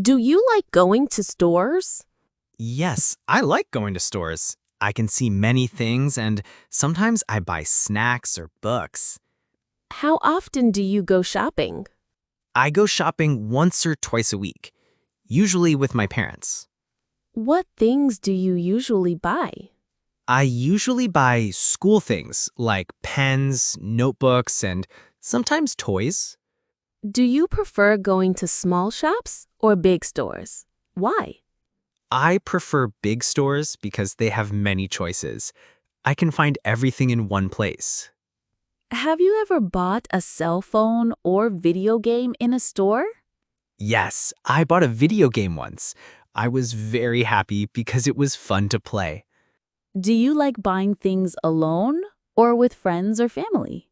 Do you like going to stores? Yes, I like going to stores. I can see many things, and sometimes I buy snacks or books. How often do you go shopping? I go shopping once or twice a week, usually with my parents. What things do you usually buy? I usually buy school things like pens, notebooks, and sometimes toys. Do you prefer going to small shops or big stores? Why? I prefer big stores because they have many choices. I can find everything in one place. Have you ever bought a cell phone or video game in a store? Yes, I bought a video game once. I was very happy because it was fun to play. Do you like buying things alone or with friends or family?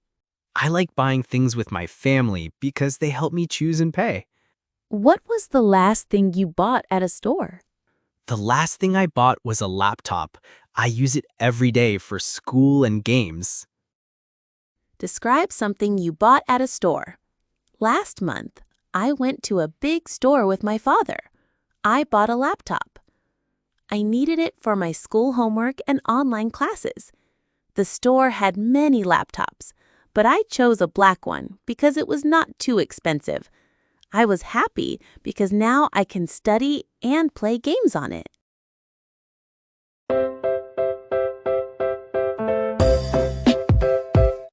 I like buying things with my family because they help me choose and pay. What was the last thing you bought at a store? The last thing I bought was a laptop. I use it every day for school and games. Describe something you bought at a store. Last month, I went to a big store with my father. I bought a laptop. I needed it for my school homework and online classes. The store had many laptops, but I chose a black one because it was not too expensive. I was happy because now I can study and play games on it.